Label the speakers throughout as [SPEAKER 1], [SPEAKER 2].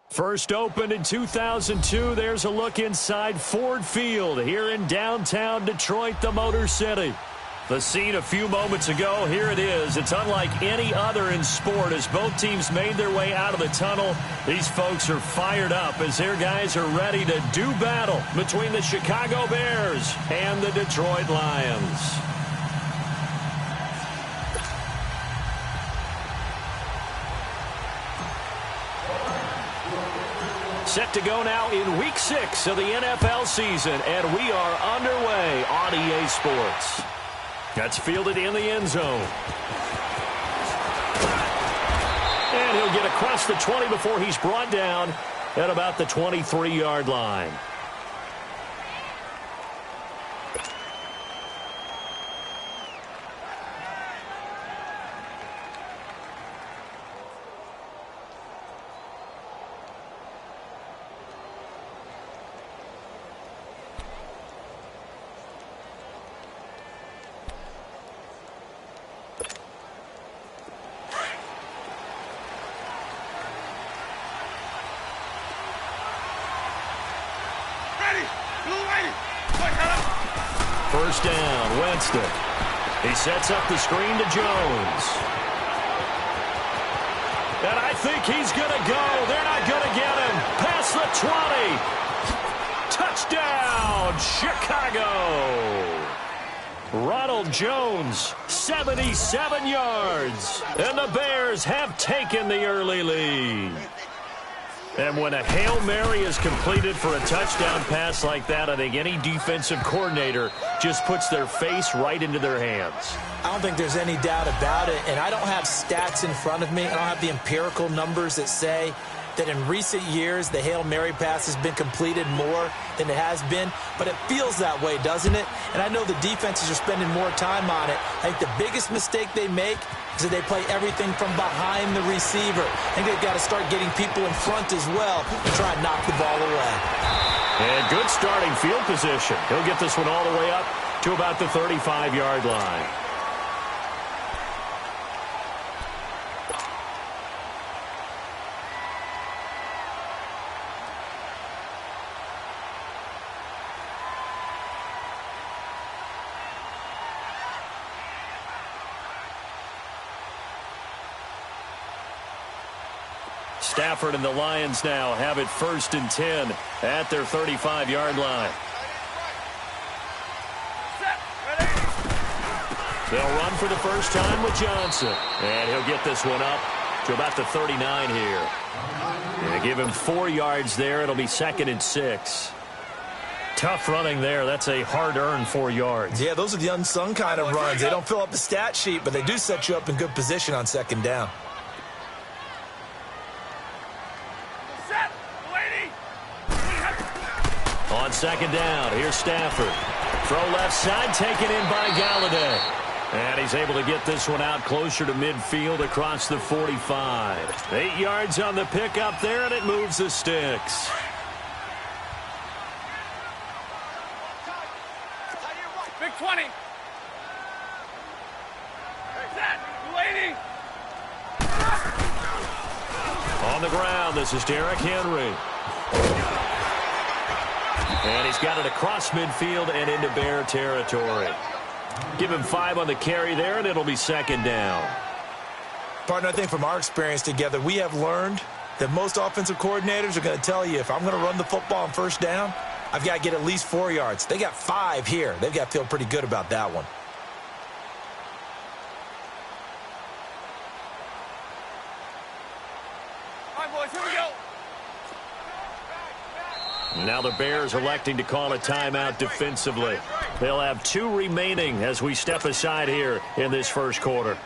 [SPEAKER 1] First opened in 2002, there's a look inside Ford Field here in downtown Detroit, the Motor City. The scene a few moments ago, here it is. It's unlike any other in sport as both teams made their way out of the tunnel. These folks are fired up as their guys are ready to do battle between the Chicago Bears and the Detroit Lions. Set to go now in Week 6 of the NFL season, and we are underway on EA Sports. That's fielded in the end zone. And he'll get across the 20 before he's brought down at about the 23-yard line. First down, Winston. He sets up the screen to Jones. And I think he's going to go. They're not going to get him. Past the 20. Touchdown, Chicago. Ronald Jones, 77 yards. And the Bears have taken the early lead. And when a Hail Mary is completed for a touchdown pass like that, I think any defensive coordinator just puts their face right into their hands.
[SPEAKER 2] I don't think there's any doubt about it, and I don't have stats in front of me. I don't have the empirical numbers that say that in recent years the Hail Mary pass has been completed more than it has been, but it feels that way, doesn't it? And I know the defenses are spending more time on it. I think the biggest mistake they make is that they play everything from behind the receiver. I think they've got to start getting people in front as well to try and knock the ball away.
[SPEAKER 1] And good starting field position. He'll get this one all the way up to about the 35-yard line. Stafford and the Lions now have it 1st and 10 at their 35-yard line. They'll run for the first time with Johnson. And he'll get this one up to about the 39 here. They give him 4 yards there. It'll be 2nd and 6. Tough running there. That's a hard-earned 4 yards.
[SPEAKER 2] Yeah, those are the unsung kind of runs. They don't fill up the stat sheet, but they do set you up in good position on 2nd down.
[SPEAKER 1] On 2nd down, here's Stafford. Throw left side, taken in by Galladay. And he's able to get this one out closer to midfield across the 45. 8 yards on the pickup there, and it moves the sticks.
[SPEAKER 3] Big 20. Waiting.
[SPEAKER 1] On the ground, this is Derrick Henry. And he's got it across midfield and into Bear territory. Give him 5 on the carry there, and it'll be 2nd down.
[SPEAKER 2] Partner, I think from our experience together, we have learned that most offensive coordinators are going to tell you, if I'm going to run the football on 1st down, I've got to get at least 4 yards. They got 5 here. They've got to feel pretty good about that one.
[SPEAKER 3] All right, boys, here we go.
[SPEAKER 1] Now the Bears electing to call a timeout defensively. They'll have 2 remaining as we step aside here in this first quarter.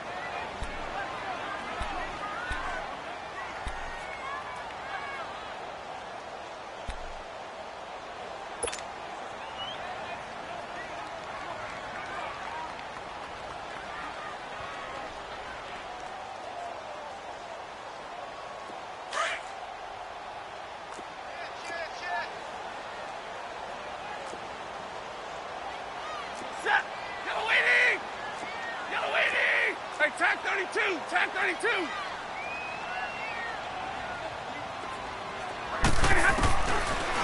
[SPEAKER 3] Tag 32! Tag 32!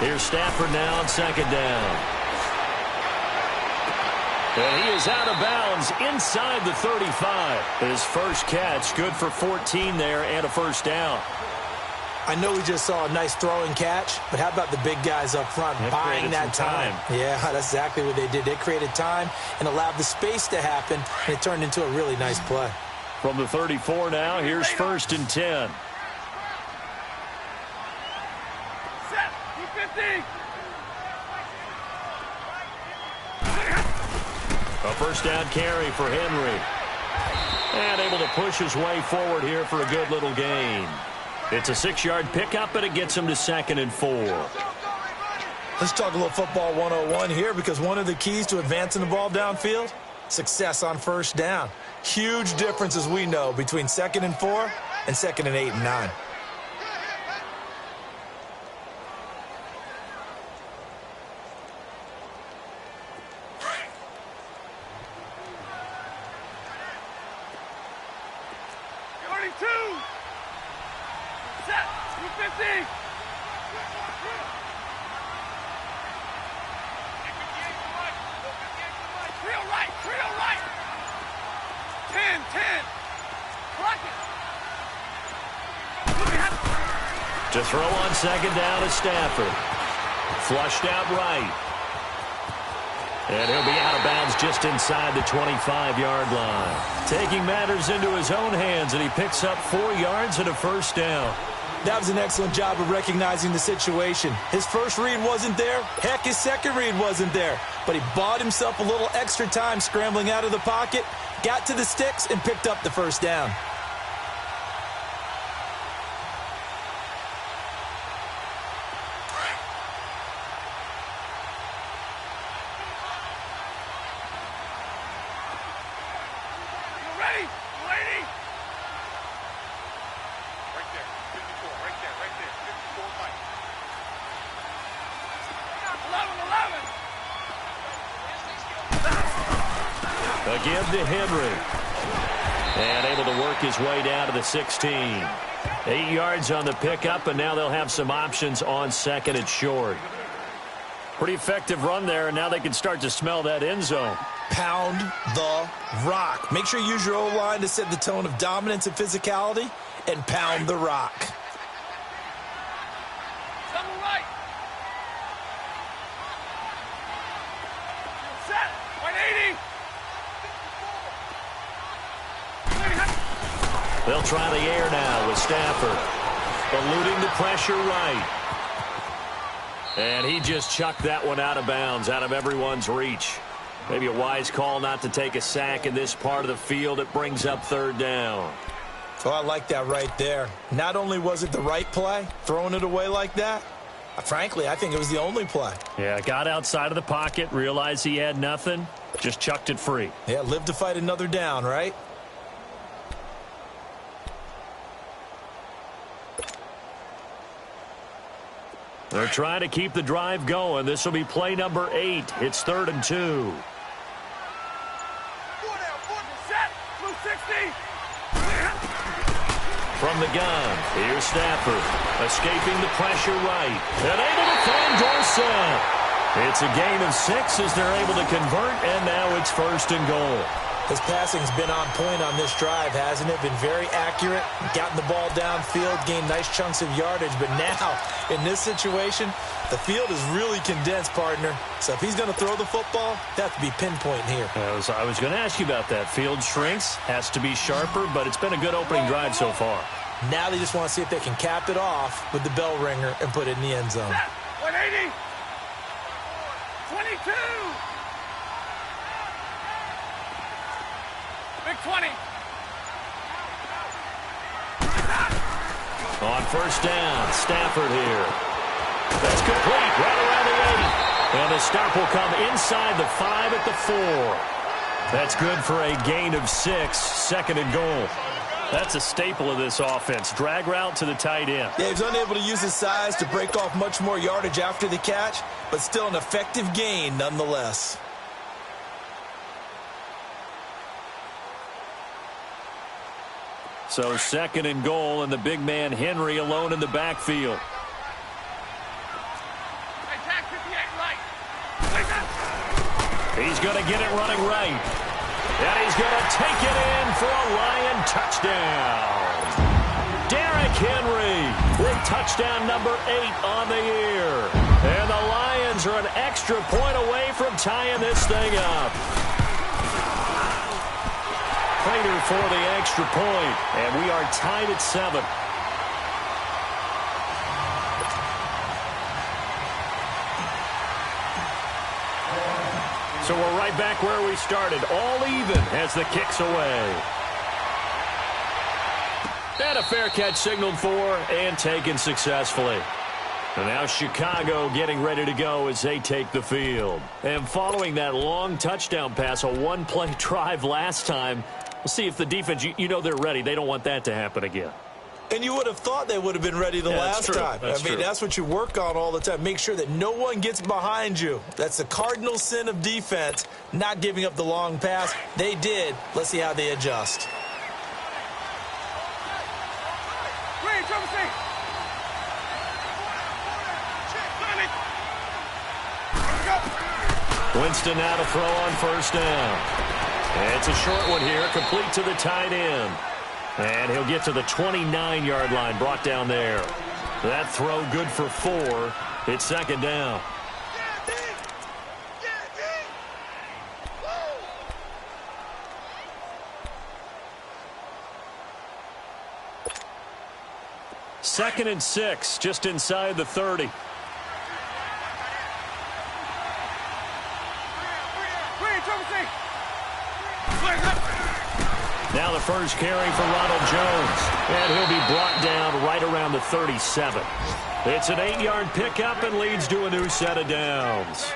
[SPEAKER 1] Here's Stafford now on second down. And he is out of bounds inside the 35. His first catch, good for 14 there and a first down.
[SPEAKER 2] I know we just saw a nice throwing catch, but how about the big guys up front buying that time? Yeah, that's exactly what they did. They created time and allowed the space to happen, and it turned into a really nice play.
[SPEAKER 1] From the 34 now, here's first and 10.
[SPEAKER 3] Set. 250.
[SPEAKER 1] A first down carry for Henry. And able to push his way forward here for a good little gain. It's a 6-yard pickup, and it gets him to 2nd and 4.
[SPEAKER 2] Let's talk a little football 101 here, because one of the keys to advancing the ball downfield, success on first down. Huge difference, as we know, between 2nd and 4 and 2nd and 8 and 9.
[SPEAKER 1] To throw on second down is Stafford. Flushed out right. And he'll be out of bounds just inside the 25-yard line. Taking matters into his own hands, and he picks up 4 yards and a first down.
[SPEAKER 2] That was an excellent job of recognizing the situation. His first read wasn't there. Heck, his second read wasn't there. But he bought himself a little extra time scrambling out of the pocket, got to the sticks, and picked up the first down.
[SPEAKER 1] Again to Henry. And able to work his way down to the 16. 8 yards on the pickup, and now they'll have some options on second and short. Pretty effective run there, and now they can start to smell that end zone.
[SPEAKER 2] Pound the rock. Make sure you use your O-line to set the tone of dominance and physicality, and pound the rock.
[SPEAKER 3] Double right. Set. 180.
[SPEAKER 1] They'll try the air now with Stafford. Eluding the pressure right. And he just chucked that one out of bounds, out of everyone's reach. Maybe a wise call not to take a sack in this part of the field. It brings up third down.
[SPEAKER 2] So I like that right there. Not only was it the right play, throwing it away like that, frankly, I think it was the only play.
[SPEAKER 1] Yeah, got outside of the pocket, realized he had nothing, just chucked it free.
[SPEAKER 2] Yeah, live to fight another down, right?
[SPEAKER 1] They're trying to keep the drive going. This will be play number 8. It's 3rd and 2.
[SPEAKER 3] Set. 260.
[SPEAKER 1] From the gun, here's Stafford. Escaping the pressure right. And able to find Dorsett. It's a gain of 6 as they're able to convert, and now it's 1st and goal.
[SPEAKER 2] His passing's been on point on this drive, hasn't it? Been very accurate, gotten the ball downfield, gained nice chunks of yardage. But now, in this situation, the field is really condensed, partner. So if he's going to throw the football, that to be pinpoint here.
[SPEAKER 1] I was going to ask you about that. Field shrinks, has to be sharper, but it's been a good opening drive so far.
[SPEAKER 2] Now they just want to see if they can cap it off with the bell ringer and put it in the end zone.
[SPEAKER 3] 180. 22. Big 20.
[SPEAKER 1] On first down, Stafford here. That's complete, right around the 8. And the stop will come inside the 5 at the 4. That's good for a gain of 6, 2nd and goal. That's a staple of this offense. Drag route to the tight end.
[SPEAKER 2] Yeah, he's unable to use his size to break off much more yardage after the catch, but still an effective gain nonetheless.
[SPEAKER 1] So 2nd and goal, and the big man Henry alone in the backfield. He's going to get it running right. And he's going to take it in for a Lion touchdown. Derrick Henry with touchdown number 8 on the year. And the Lions are an extra point away from tying this thing up. Prater for the extra point, and we are tied at 7. So we're right back where we started, all even as the kick's away. And a fair catch signaled for and taken successfully. And now Chicago getting ready to go as they take the field. And following that long touchdown pass, a one-play drive last time, we'll see if the defense, you know they're ready. They don't want that to happen again.
[SPEAKER 2] And you would have thought they would have been ready the last time. I mean, that's what you work on all the time. Make sure that no one gets behind you. That's the cardinal sin of defense, not giving up the long pass. They did. Let's see how they adjust.
[SPEAKER 1] Winston now to throw on first down. And it's a short one here, complete to the tight end. And he'll get to the 29-yard line, brought down there. That throw good for 4. It's second down. Second and 6, just inside the 30. Now the first carry for Ronald Jones. And he'll be brought down right around the 37. It's an 8-yard pickup and leads to a new set of downs.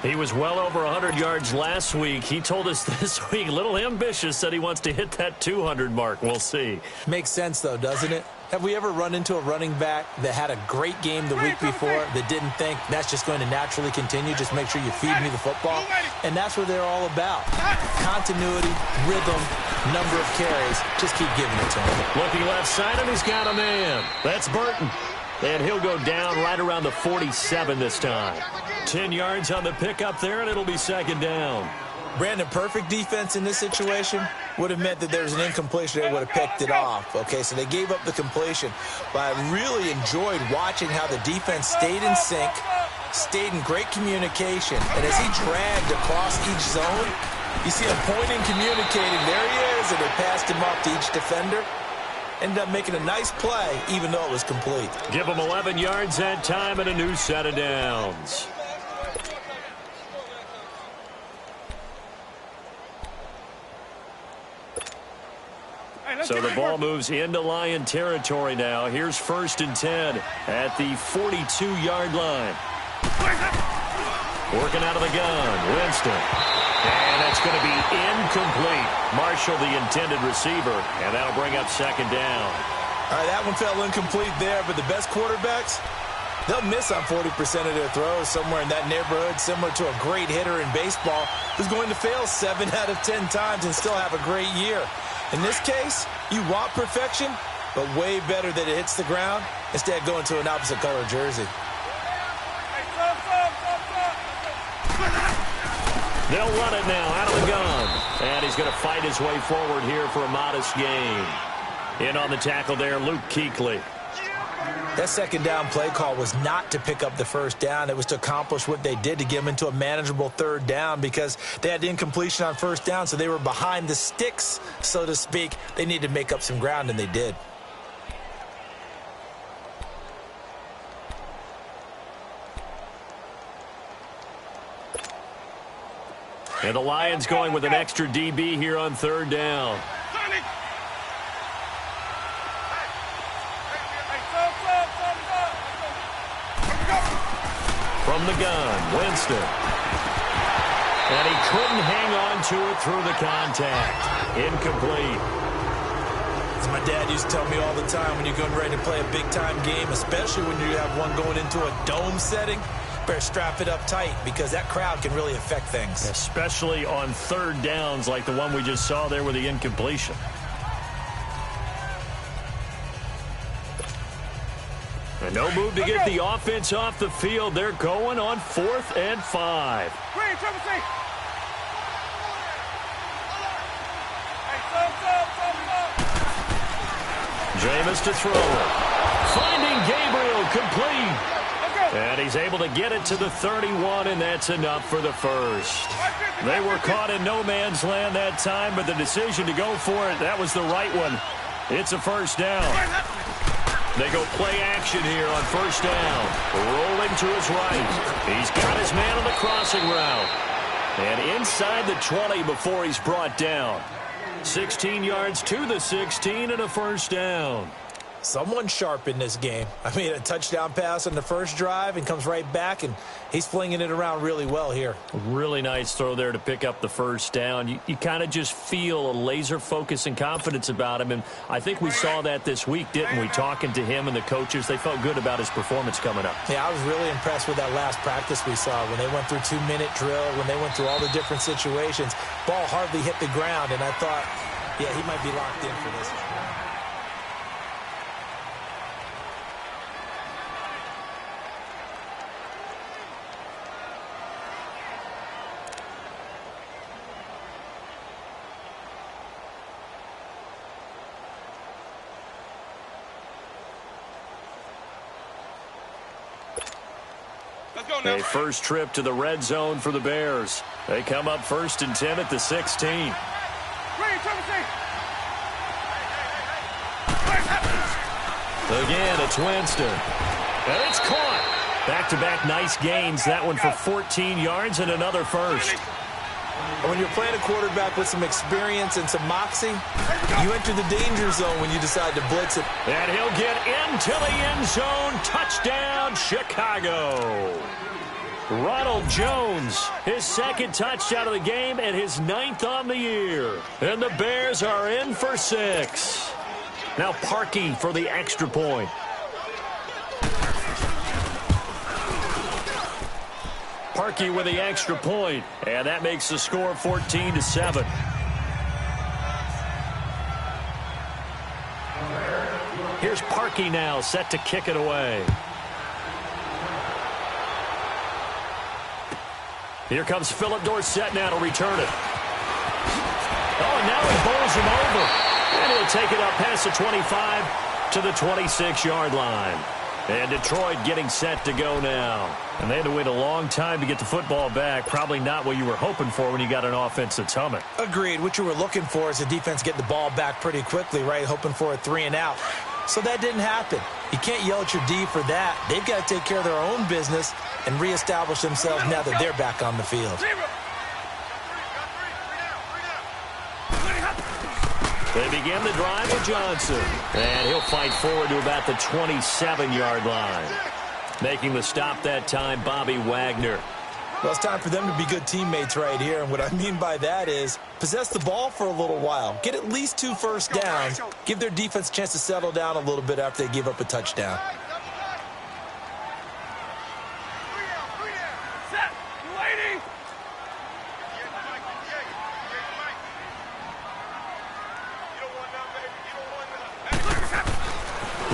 [SPEAKER 1] He was well over 100 yards last week. He told us this week, a little ambitious, said he wants to hit that 200 mark. We'll see.
[SPEAKER 2] Makes sense, though, doesn't it? Have we ever run into a running back that had a great game the week before that didn't think that's just going to naturally continue? Just make sure you feed me the football. And that's what they're all about. Continuity, rhythm, number of carries. Just keep giving it to him.
[SPEAKER 1] Looking left side, and he's got a man. That's Burton. And he'll go down right around the 47 this time. 10 yards on the pickup there, and it'll be second down.
[SPEAKER 2] Brandon, perfect defense in this situation would have meant that there was an incompletion. They would have picked it off. Okay, so they gave up the completion. But I really enjoyed watching how the defense stayed in sync, stayed in great communication. And as he dragged across each zone, you see him pointing, communicating. There he is, and they passed him off to each defender. Ended up making a nice play, even though it was complete.
[SPEAKER 1] Give him 11 yards that time and a new set of downs. So the ball moves into Lion territory now. Here's first and 10 at the 42-yard line. Working out of the gun, Winston. And that's going to be incomplete. Marshall, the intended receiver, and that'll bring up second down.
[SPEAKER 2] All right, that one fell incomplete there, but the best quarterbacks, they'll miss on 40% of their throws somewhere in that neighborhood, similar to a great hitter in baseball who's going to fail 7 out of 10 times and still have a great year. In this case, you want perfection, but way better that it hits the ground instead of going to an opposite color jersey.
[SPEAKER 1] They'll run it now out of the gun. And he's going to fight his way forward here for a modest gain. In on the tackle there, Luke Kuechly.
[SPEAKER 2] That second down play call was not to pick up the first down. It was to accomplish what they did, to get them into a manageable third down, because they had incompletion on first down, so they were behind the sticks, so to speak. They needed to make up some ground, and they did.
[SPEAKER 1] And the Lions going with an extra DB here on third down. From the gun, Winston. And he couldn't hang on to it through the contact. Incomplete.
[SPEAKER 2] As my dad used to tell me all the time, when you're getting ready to play a big-time game, especially when you have one going into a dome setting, better strap it up tight, because that crowd can really affect things.
[SPEAKER 1] Especially on third downs like the one we just saw there with the incompletion. And no move to get the offense off the field. They're going on 4th and 5. Jameis to throw it. Finding Gabriel complete. And he's able to get it to the 31, and that's enough for the first. They were caught in no man's land that time, but the decision to go for it, that was the right one. It's a first down. They go play action here on first down. Rolling to his right. He's got his man on the crossing route. And inside the 20 before he's brought down. 16 yards to the 16 and a first down.
[SPEAKER 2] Someone sharp in this game. I mean, a touchdown pass on the first drive and comes right back, and he's flinging it around really well here.
[SPEAKER 1] Really nice throw there to pick up the first down. You kind of just feel a laser focus and confidence about him, and I think we saw that this week, didn't we? Talking to him and the coaches, they felt good about his performance coming up.
[SPEAKER 2] Yeah, I was really impressed with that last practice we saw when they went through 2-minute drill, when they went through all the different situations. Ball hardly hit the ground, and I thought, yeah, he might be locked in for this.
[SPEAKER 1] A first trip to the red zone for the Bears. They come up 1st and 10 at the 16. Again, it's Winston. And it's caught. Back-to-back nice gains. That one for 14 yards and another first.
[SPEAKER 2] When you're playing a quarterback with some experience and some moxie, you enter the danger zone when you decide to blitz it.
[SPEAKER 1] And he'll get into the end zone. Touchdown, Chicago. Ronald Jones, his second touchdown of the game and his 9th on the year. And the Bears are in for 6. Now Parkey for the extra point. Parkey with the extra point, and that makes the score 14-7. Here's Parkey now, set to kick it away. Here comes Philip Dorsett now to return it. Oh, and now he bowls him over. And he'll take it up past the 25 to the 26-yard line. And Detroit getting set to go now. And they had to wait a long time to get the football back. Probably not what you were hoping for when you got an offense that's humming.
[SPEAKER 2] Agreed. What you were looking for is the defense getting the ball back pretty quickly, right? Hoping for a 3-and-out. So that didn't happen. You can't yell at your D for that. They've got to take care of their own business and reestablish themselves now that they're back on the field.
[SPEAKER 1] They begin the drive with Johnson. And he'll fight forward to about the 27-yard line. Making the stop that time, Bobby Wagner.
[SPEAKER 2] Well, it's time for them to be good teammates right here. And what I mean by that is possess the ball for a little while. Get at least 2 first downs. Give their defense a chance to settle down a little bit after they give up a touchdown.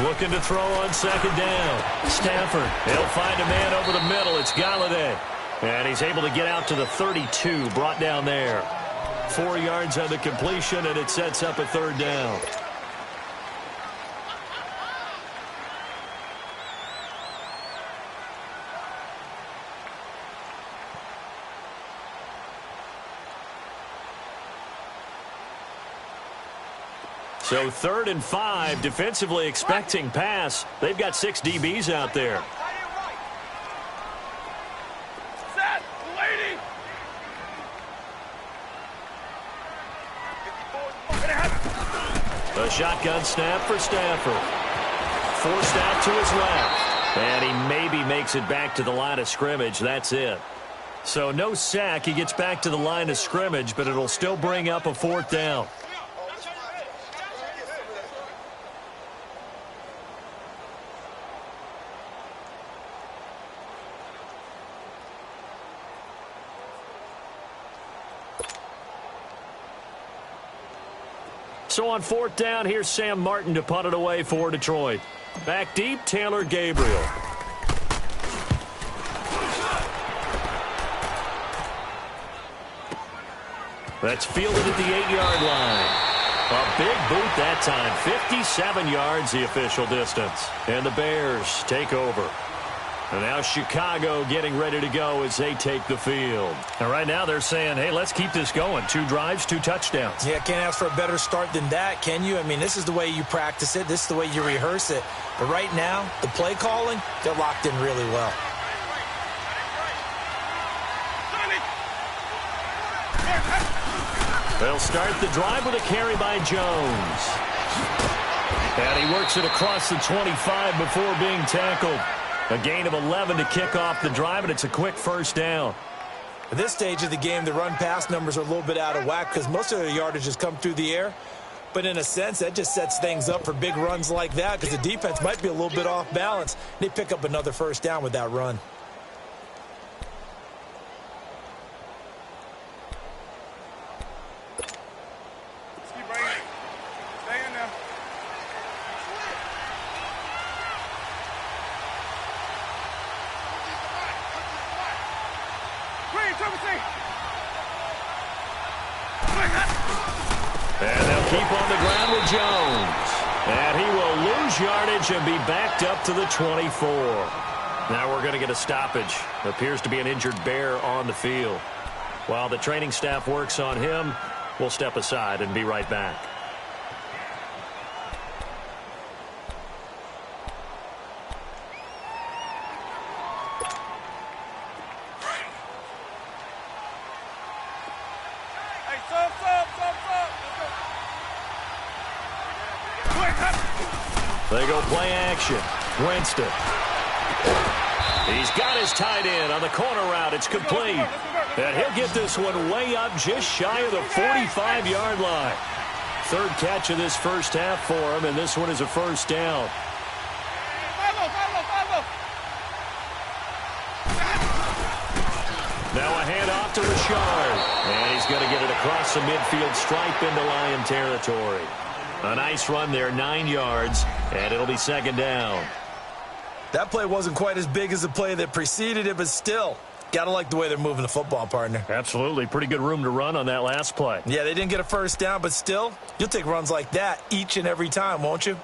[SPEAKER 1] Looking to throw on second down. Stafford, he'll find a man over the middle. It's Galladay. And he's able to get out to the 32, brought down there. 4 yards on the completion, and it sets up a 3rd down. So 3rd and 5, defensively expecting pass. They've got 6 DBs out there. A shotgun snap for Stafford. Forced out to his left. And he maybe makes it back to the line of scrimmage. That's it. So no sack. He gets back to the line of scrimmage, but it'll still bring up a 4th down. So on 4th down, here's Sam Martin to punt it away for Detroit. Back deep, Taylor Gabriel. That's fielded at the 8-yard line. A big boot that time. 57 yards the official distance. And the Bears take over. And now Chicago getting ready to go as they take the field. And right now they're saying, hey, let's keep this going. 2 drives, 2 touchdowns.
[SPEAKER 2] Yeah, can't ask for a better start than that, can you? I mean, this is the way you practice it. This is the way you rehearse it. But right now, the play calling, they're locked in really well.
[SPEAKER 1] They'll start the drive with a carry by Jones. And he works it across the 25 before being tackled. A gain of 11 to kick off the drive, and it's a quick first down.
[SPEAKER 2] At this stage of the game, the run-pass numbers are a little bit out of whack because most of their yardage has come through the air. But in a sense, that just sets things up for big runs like that because the defense might be a little bit off balance. They pick up another first down with that run.
[SPEAKER 1] And they'll keep on the ground with Jones. And he will lose yardage and be backed up to the 24. Now we're going to get a stoppage. Appears to be an injured Bear on the field. While the training staff works on him, we'll step aside and be right back. They go play action. Winston. He's got his tight end on the corner route. It's complete. And he'll get this one way up just shy of the 45-yard line. 3rd catch of this first half for him, and this one is a first down. Now a handoff to Richard. And he's going to get it across the midfield stripe into Lion territory. A nice run there, 9 yards, and it'll be 2nd down.
[SPEAKER 2] That play wasn't quite as big as the play that preceded it, but still, got to like the way they're moving the football, partner.
[SPEAKER 1] Absolutely. Pretty good room to run on that last play.
[SPEAKER 2] Yeah, they didn't get a first down, but still, you'll take runs like that each and every time, won't you?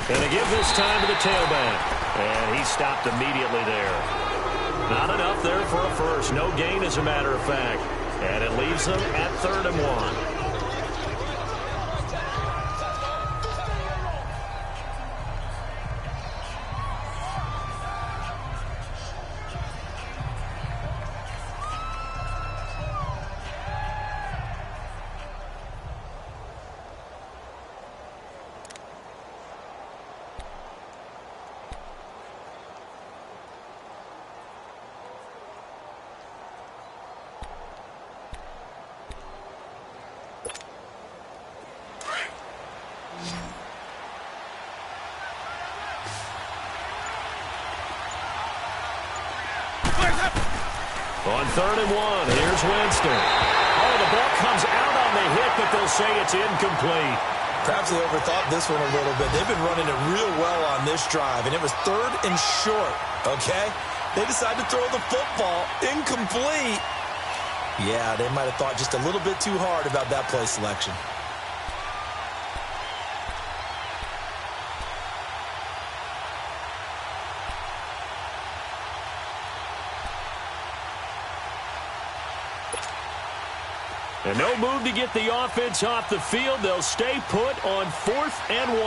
[SPEAKER 1] And they give this time to the tailback. And he stopped immediately there. Not enough there for a first. No gain, as a matter of fact. And it leaves them at 3rd and 1. On 3rd and 1, here's Winston. Oh, the ball comes out on the hit, but they'll say it's incomplete.
[SPEAKER 2] Perhaps they overthought this one a little bit. They've been running it real well on this drive, and it was 3rd and short, okay? They decided to throw the football incomplete. Yeah, they might have thought just a little bit too hard about that play selection.
[SPEAKER 1] And no move to get the offense off the field. They'll stay put on 4th and 1.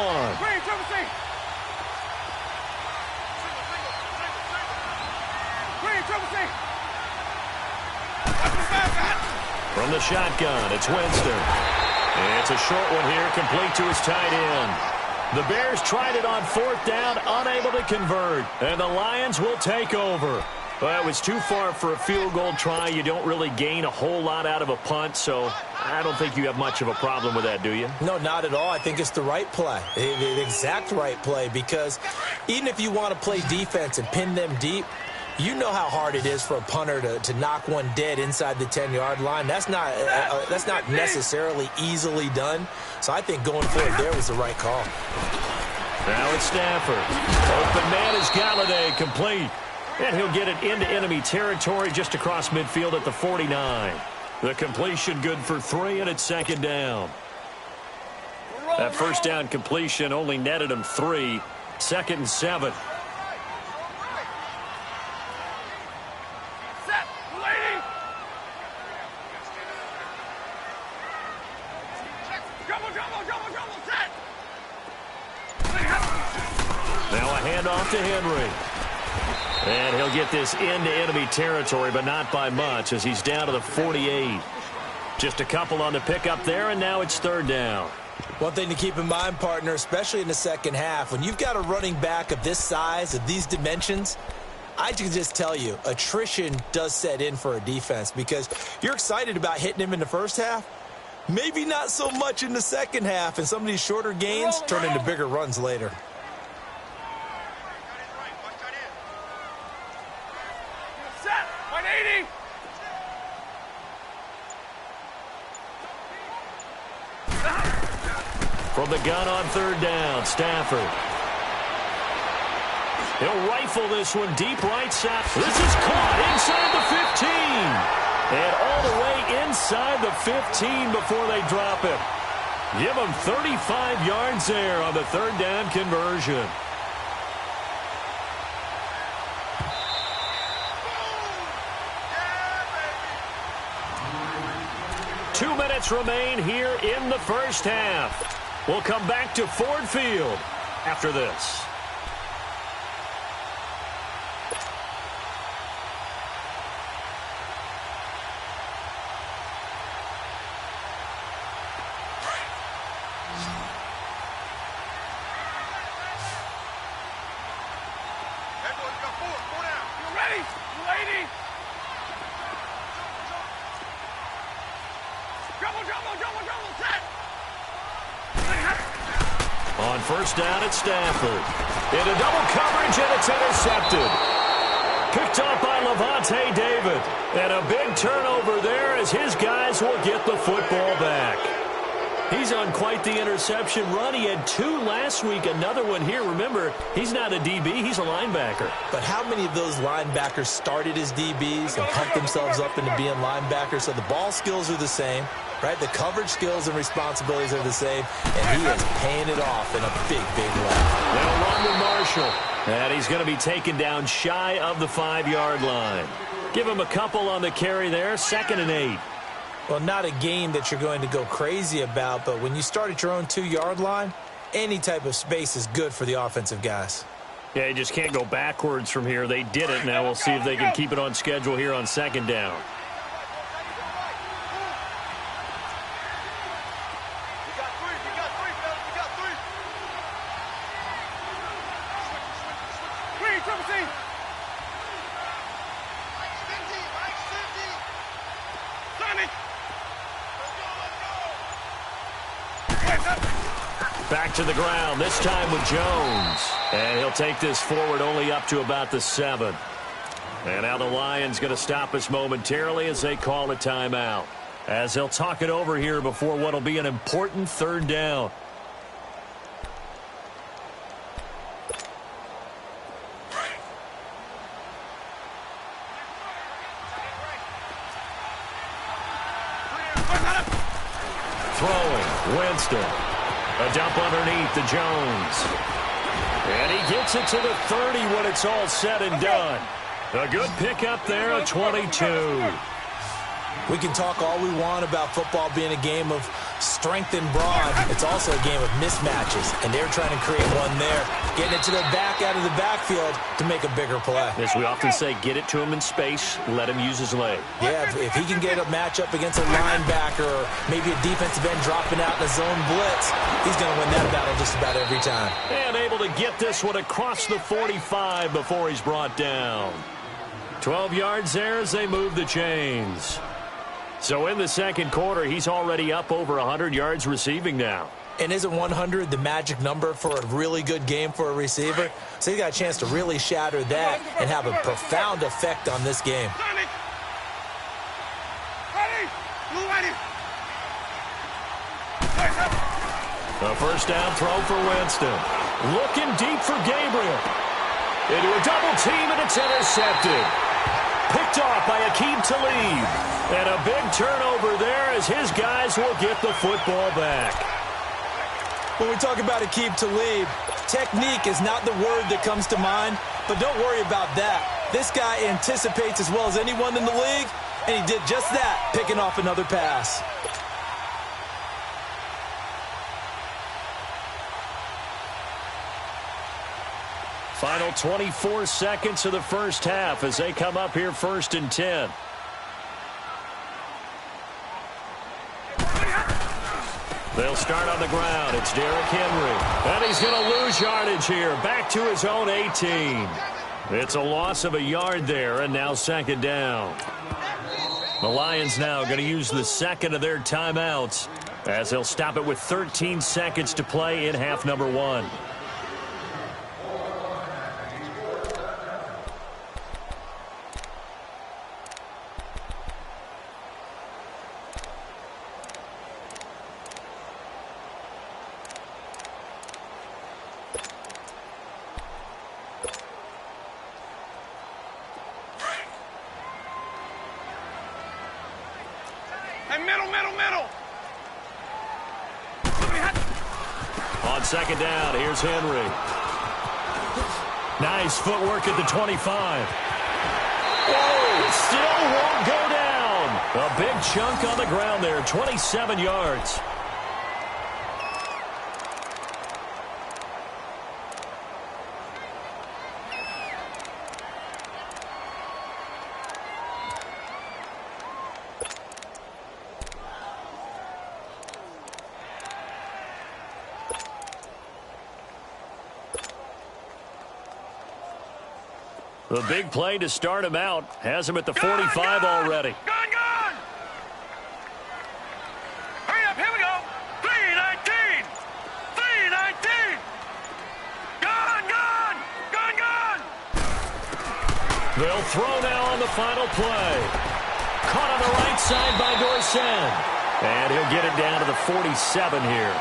[SPEAKER 1] From the shotgun, it's Winston. It's a short one here, complete to his tight end. The Bears tried it on 4th down, unable to convert. And the Lions will take over. Well, it was too far for a field goal try. You don't really gain a whole lot out of a punt, so I don't think you have much of a problem with that, do you?
[SPEAKER 2] No, not at all. I think it's the right play, the exact right play, because even if you want to play defense and pin them deep, you know how hard it is for a punter to knock one dead inside the 10-yard line. That's not necessarily easily done. So I think going forward there was the right call.
[SPEAKER 1] Now it's Stafford. Open man is Galladay, complete. And he'll get it into enemy territory just across midfield at the 49. The completion good for 3, and it's second down. That first down completion only netted him 3. 2nd and 7.
[SPEAKER 3] Set, lady. Double, set.
[SPEAKER 1] Now a handoff to Henry. And he'll get this into enemy territory, but not by much, as he's down to the 48. Just a couple on the pickup there, and now it's 3rd down.
[SPEAKER 2] One thing to keep in mind, partner, especially in the second half, when you've got a running back of this size, of these dimensions, I can just tell you, attrition does set in for a defense, because you're excited about hitting him in the first half. Maybe not so much in the second half, and some of these shorter gains turn into bigger runs later.
[SPEAKER 1] From the gun on 3rd down, Stafford. He'll rifle this one deep right side. This is caught inside the 15. And all the way inside the 15 before they drop it. Give him 35 yards there on the 3rd down conversion. Two minutes remain here in the first half. We'll come back to Ford Field after this. On 1st down at Stafford. Into double coverage, and it's intercepted. Picked up by Levante David. And a big turnover there as his guys will get the football back. He's on quite the interception run. He had 2 last week, another one here. Remember, he's not a DB, he's a linebacker.
[SPEAKER 2] But how many of those linebackers started as DBs and pumped themselves up into being linebackers? So the ball skills are the same, right? The coverage skills and responsibilities are the same, and he is paying it off in a big, big way.
[SPEAKER 1] Now along with Marshall. And he's going to be taken down shy of the 5-yard line. Give him a couple on the carry there, 2nd and 8.
[SPEAKER 2] Well, not a game that you're going to go crazy about, but when you start at your own 2-yard line, any type of space is good for the offensive guys.
[SPEAKER 1] Yeah, you just can't go backwards from here. They did it. Now we'll see if they can keep it on schedule here on 2nd down. Back to the ground, this time with Jones. And he'll take this forward only up to about the 7. And now the Lions going to stop us momentarily as they call a timeout. As they'll talk it over here before what will be an important 3rd down. Throwing, Winston. A dump underneath to Jones. And he gets it to the 30 when it's all said and done. A good pickup there, a 22.
[SPEAKER 2] We can talk all we want about football being a game of strength and brawn. It's also a game of mismatches, and they're trying to create one there, getting it to the back out of the backfield to make a bigger play.
[SPEAKER 1] As we often say, get it to him in space, let him use his leg.
[SPEAKER 2] Yeah, if he can get a matchup against a linebacker or maybe a defensive end dropping out in a zone blitz, he's going to win that battle just about every time.
[SPEAKER 1] And able to get this one across the 45 before he's brought down. 12 yards there as they move the chains. So in the second quarter, he's already up over 100 yards receiving now.
[SPEAKER 2] And isn't 100 the magic number for a really good game for a receiver? So he's got a chance to really shatter that and have a profound effect on this game.
[SPEAKER 1] A first down throw for Winston. Looking deep for Gabriel. Into a double team, and it's intercepted. Picked off by Aqib Talib. And a big turnover there as his guys will get the football back.
[SPEAKER 2] When we talk about Aqib Talib, technique is not the word that comes to mind, but don't worry about that. This guy anticipates as well as anyone in the league, and he did just that, picking off another pass.
[SPEAKER 1] Final 24 seconds of the first half as they come up here 1st and 10. They'll start on the ground. It's Derrick Henry. And he's going to lose yardage here. Back to his own 18. It's a loss of a yard there, and now 2nd down. The Lions now going to use the second of their timeouts as they'll stop it with 13 seconds to play in half number 1.
[SPEAKER 3] Middle.
[SPEAKER 1] On 2nd down, here's Henry. Nice footwork at the 25. Whoa, still won't go down. A big chunk on the ground there, 27 yards. The big play to start him out has him at the 45 already.
[SPEAKER 3] Gone! Hurry up, here we go. 3:19. Gone!
[SPEAKER 1] They'll throw now on the final play. Caught on the right side by Dorsett. And he'll get it down to the 47 here.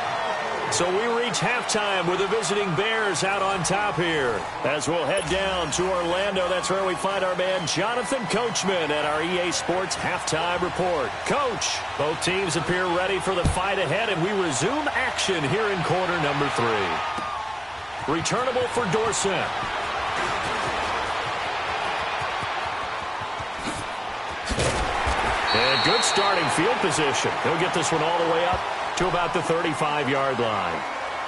[SPEAKER 1] So we reach halftime with the visiting Bears out on top here. As we'll head down to Orlando, that's where we find our man Jonathan Coachman at our EA Sports Halftime Report. Coach, both teams appear ready for the fight ahead, and we resume action here in quarter number 3. Returnable for Dorsett. And good starting field position. He'll get this one all the way up to about the 35-yard line.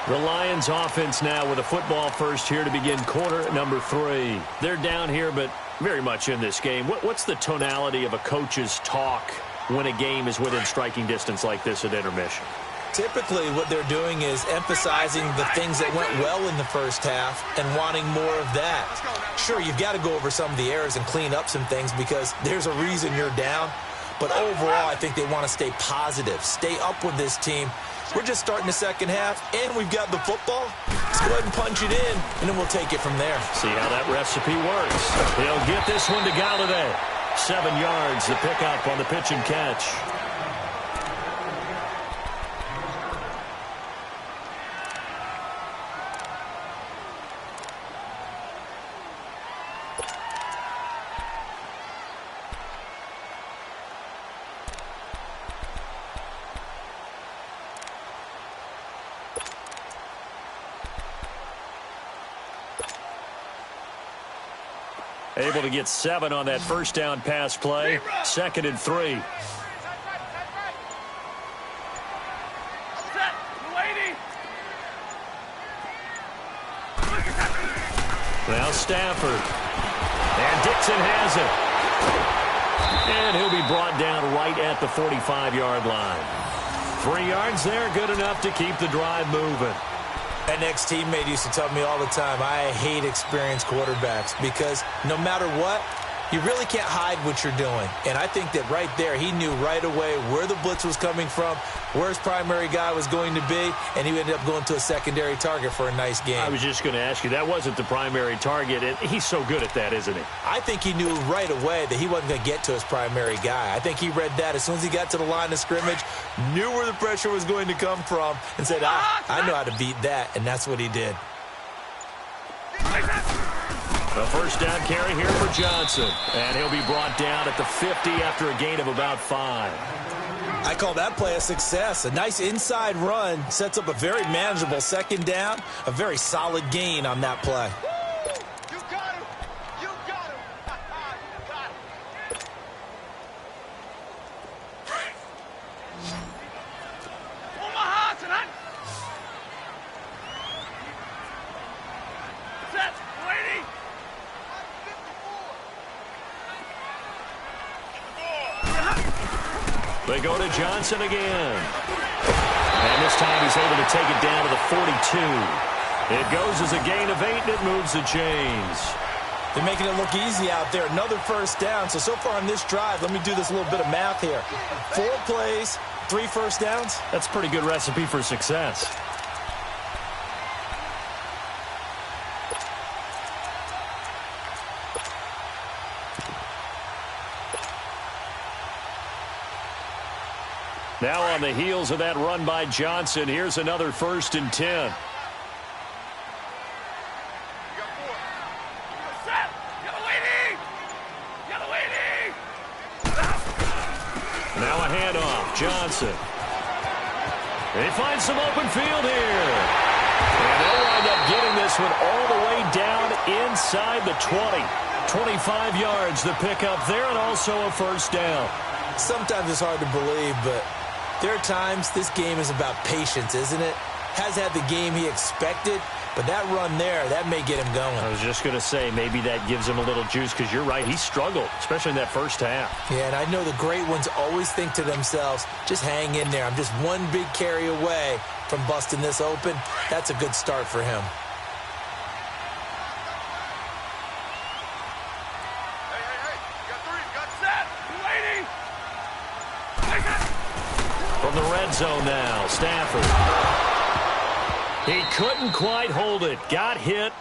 [SPEAKER 1] The Lions offense now with a football first here to begin quarter number 3. They're down here, but very much in this game. What's the tonality of a coach's talk when a game is within striking distance like this at intermission?
[SPEAKER 2] Typically, what they're doing is emphasizing the things that went well in the first half and wanting more of that. Sure, you've got to go over some of the errors and clean up some things because there's a reason you're down. But overall, I think they want to stay positive, stay up with this team. We're just starting the second half, and we've got the football. Let's go ahead and punch it in, and then we'll take it from there.
[SPEAKER 1] See how that recipe works. He'll get this one to Galladay. 7 yards, the pickup on the pitch and catch. Able to get 7 on that first down pass play. 2nd and 3.
[SPEAKER 3] Set, lady.
[SPEAKER 1] Now Stafford. And Dixon has it. And he'll be brought down right at the 45-yard line. 3 yards there, good enough to keep the drive moving.
[SPEAKER 2] An ex-teammate used to tell me all the time, I hate experienced quarterbacks because no matter what, You really can't hide what you're doing. And I think that right there, he knew right away where the blitz was coming from, where his primary guy was going to be, and he ended up going to a secondary target for a nice game.
[SPEAKER 1] I was just going to ask you, that wasn't the primary target, and he's so good at that, isn't he?
[SPEAKER 2] I think he knew right away that he wasn't going to get to his primary guy. I think he read that as soon as he got to the line of scrimmage, knew where the pressure was going to come from, and said, I know how to beat that, and that's what he did.
[SPEAKER 1] A first down carry here for Johnson. And he'll be brought down at the 50 after a gain of about 5.
[SPEAKER 2] I call that play a success. A nice inside run sets up a very manageable second down. A very solid gain on that play.
[SPEAKER 3] You got him. You got him. You got him. Omaha tonight. Set. Waiting.
[SPEAKER 1] They go to Johnson again. And this time he's able to take it down to the 42. It goes as a gain of 8, and it moves the chains.
[SPEAKER 2] They're making it look easy out there. Another first down. So far on this drive, let me do this little bit of math here. 4 plays, 3 first downs.
[SPEAKER 1] That's a pretty good recipe for success. Now on the heels of that run by Johnson, here's another 1st and 10. Now a handoff, Johnson. He finds some open field here. And they'll wind up getting this one all the way down inside the 20. 25 yards the pickup there, and also a first down.
[SPEAKER 2] Sometimes it's hard to believe, but there are times this game is about patience, isn't it? Has had the game he expected, but that run there, that may get him going.
[SPEAKER 1] I was just going to say, maybe that gives him a little juice, because you're right, he struggled, especially in that first half.
[SPEAKER 2] Yeah, and I know the great ones always think to themselves, just hang in there. I'm just one big carry away from busting this open. That's a good start for him.
[SPEAKER 1] From the red zone now, Stafford. He couldn't quite hold it. Got hit.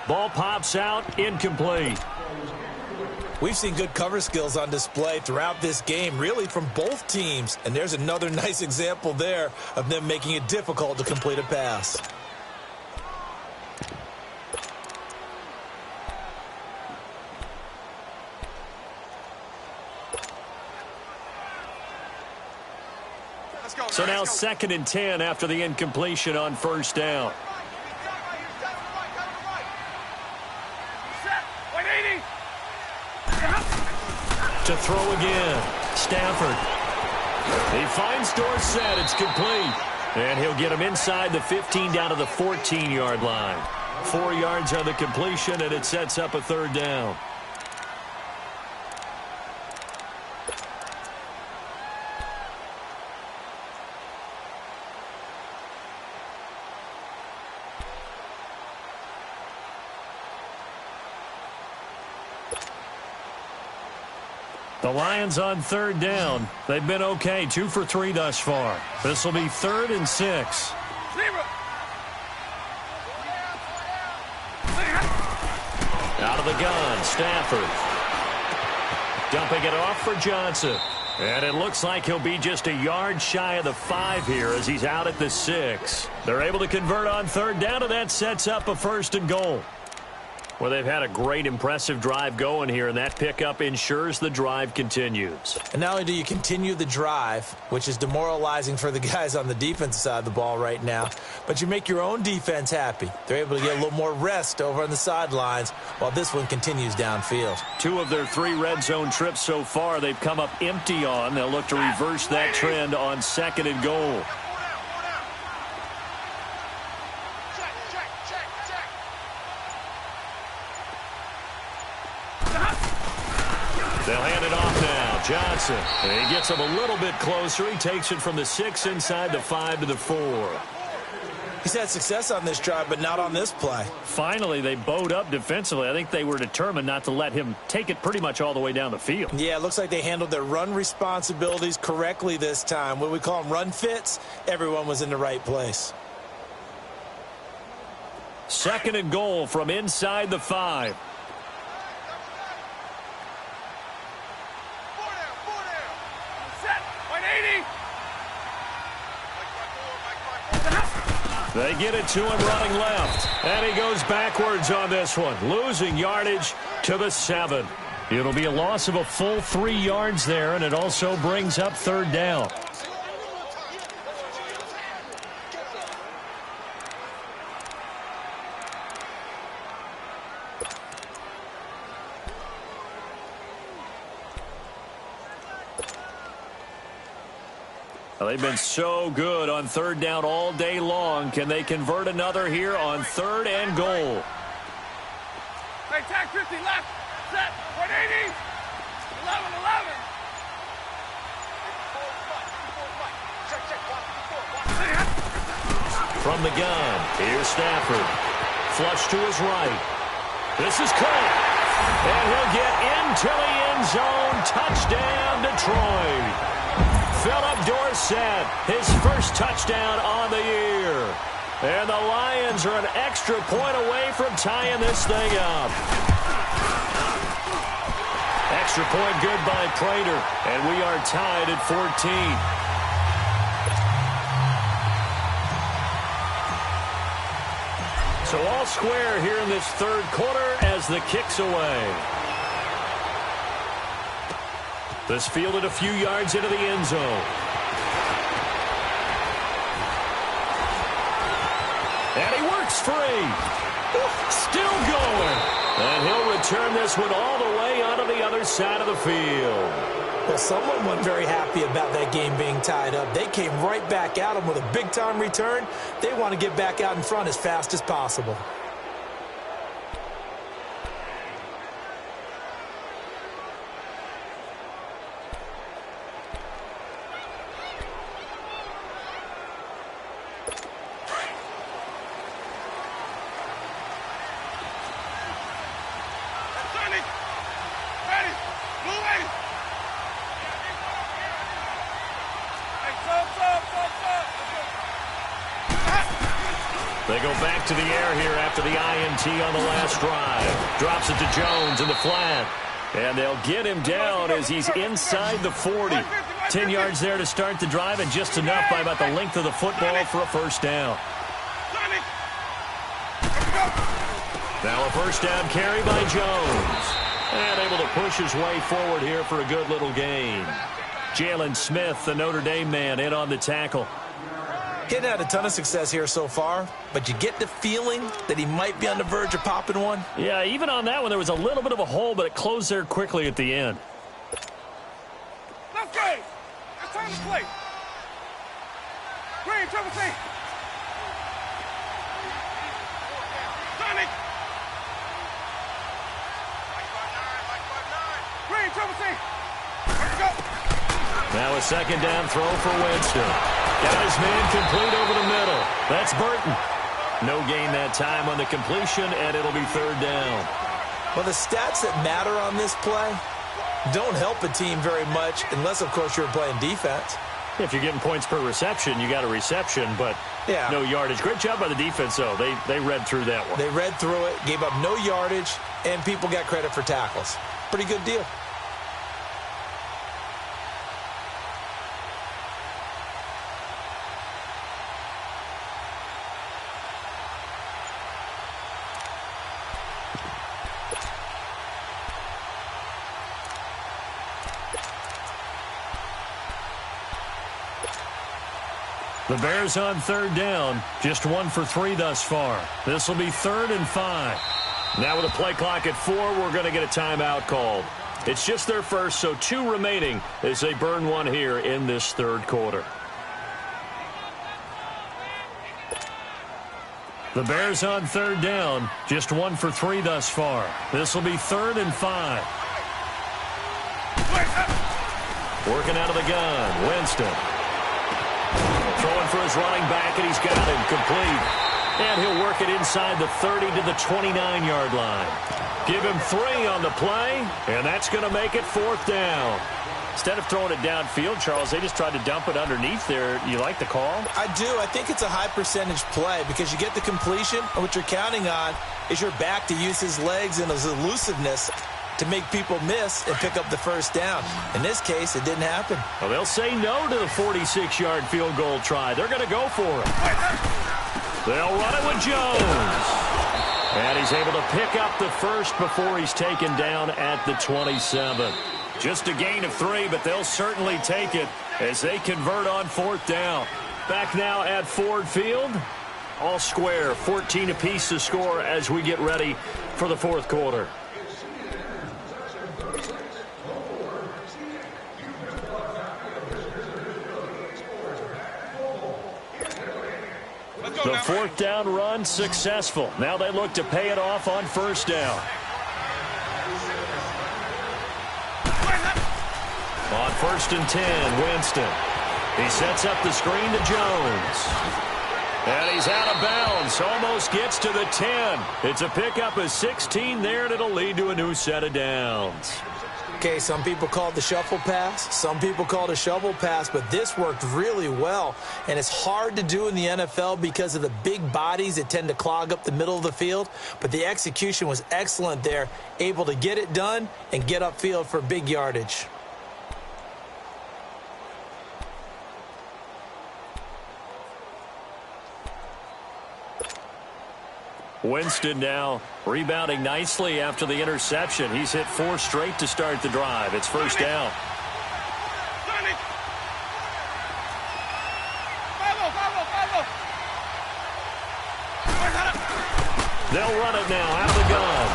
[SPEAKER 1] Ball pops out, incomplete.
[SPEAKER 2] We've seen good cover skills on display throughout this game, really from both teams. And there's another nice example there of them making it difficult to complete a pass.
[SPEAKER 1] So now 2nd and 10 after the incompletion on first down. To throw again, Stafford. He finds Dorsett. It's complete. And he'll get him inside the 15 down to the 14-yard line. 4 yards on the completion, and it sets up a 3rd down. The Lions on 3rd down. They've been okay, 2 for 3 thus far. This will be 3rd and 6. Out of the gun, Stafford. Dumping it off for Johnson. And it looks like he'll be just a yard shy of the 5 here as he's out at the 6. They're able to convert on 3rd down, and that sets up a 1st and goal. Well, they've had a great, impressive drive going here, and that pickup ensures the drive continues.
[SPEAKER 2] And not only do you continue the drive, which is demoralizing for the guys on the defensive side of the ball right now, but you make your own defense happy. They're able to get a little more rest over on the sidelines while this one continues downfield. 2
[SPEAKER 1] of their 3 red zone trips so far, they've come up empty on. They'll look to reverse that trend on 2nd and goal. They'll hand it off now. Johnson. And he gets him a little bit closer. He takes it from the 6 inside the 5 to the 4.
[SPEAKER 2] He's had success on this drive, but not on this play.
[SPEAKER 1] Finally, they bowed up defensively. I think they were determined not to let him take it pretty much all the way down the field.
[SPEAKER 2] Yeah, it looks like they handled their run responsibilities correctly this time. When we call them run fits, everyone was in the right place.
[SPEAKER 1] 2nd and goal from inside the 5. They get it to him running left. And he goes backwards on this one, losing yardage to the 7. It'll be a loss of a full 3 yards there, and it also brings up 3rd down. Well, they've been so good on 3rd down all day long. Can they convert another here on 3rd and goal?
[SPEAKER 3] Hey, tag 50 left. Set. 180. 11.
[SPEAKER 1] From the gun, here's Stafford. Flush to his right. This is caught. And he'll get into the end zone. Touchdown, Detroit. Philip Dorsett, his first touchdown on the year. And the Lions are an extra point away from tying this thing up. Extra point good by Prater, and we are tied at 14. So all square here in this 3rd quarter as the kick's away. This fielded a few yards into the end zone. And he works free. Still going. And he'll return this one all the way onto the other side of the field.
[SPEAKER 2] Well, someone wasn't very happy about that game being tied up. They came right back at him with a big-time return. They want to get back out in front as fast as possible.
[SPEAKER 1] They go back to the air here after the INT on the last drive. Drops it to Jones in the flat. And they'll get him down as he's inside the 40. 10 yards there to start the drive, and just enough by about the length of the football for a first down. Now a first down carry by Jones. And able to push his way forward here for a good little gain. Jalen Smith, the Notre Dame man, in on the tackle.
[SPEAKER 2] He hadn't had a ton of success here so far, but you get the feeling that he might be on the verge of popping one.
[SPEAKER 1] Yeah, even on that one, there was a little bit of a hole, but it closed there quickly at the end.
[SPEAKER 3] Let's go. It's time to play. Green, triple C. Sonic. Green, triple C. Let's go.
[SPEAKER 1] Now a second down throw for Winston. Got his man complete over the middle. That's Burton. No gain that time on the completion, and it'll be 3rd down.
[SPEAKER 2] Well, the stats that matter on this play don't help a team very much unless, of course, you're playing defense.
[SPEAKER 1] If you're getting points per reception, you got a reception, but no yardage. Great job by the defense, though. They read through that one.
[SPEAKER 2] They read through it, gave up no yardage, and people got credit for tackles. Pretty good deal.
[SPEAKER 1] The Bears on 3rd down, just 1 for 3 thus far. This will be 3rd and 5. Now with a play clock at 4, we're going to get a timeout called. It's just their first, so 2 remaining as they burn one here in this 3rd quarter. The Bears on 3rd down, just 1 for 3 thus far. This will be 3rd and 5. Working out of the gun, Winston. Throwing for throws running back, and he's got him complete. And he'll work it inside the 30 to the 29-yard line. Give him 3 on the play, and that's going to make it 4th down. Instead of throwing it downfield, Charles, they just tried to dump it underneath there. You like the call?
[SPEAKER 2] I do. I think it's a high percentage play because you get the completion, and what you're counting on is your back to use his legs and his elusiveness to make people miss and pick up the first down. In this case, it didn't happen.
[SPEAKER 1] Well, they'll say no to the 46-yard field goal try. They're going to go for it. They'll run it with Jones. And he's able to pick up the first before he's taken down at the 27. Just a gain of 3, but they'll certainly take it as they convert on 4th down. Back now at Ford Field. All square, 14 apiece to score as we get ready for the 4th quarter. The 4th down run successful. Now they look to pay it off on 1st down. On 1st and 10, Winston. He sets up the screen to Jones. And he's out of bounds. Almost gets to the 10. It's a pickup of 16 there, and it'll lead to a new set of downs.
[SPEAKER 2] Okay, some people call it the shuffle pass. Some people call it a shovel pass, but this worked really well. And it's hard to do in the NFL because of the big bodies that tend to clog up the middle of the field. But the execution was excellent there, able to get it done and get upfield for big yardage.
[SPEAKER 1] Winston now rebounding nicely after the interception. He's hit 4 straight to start the drive. It's 1st down. They'll run it now out of the gun.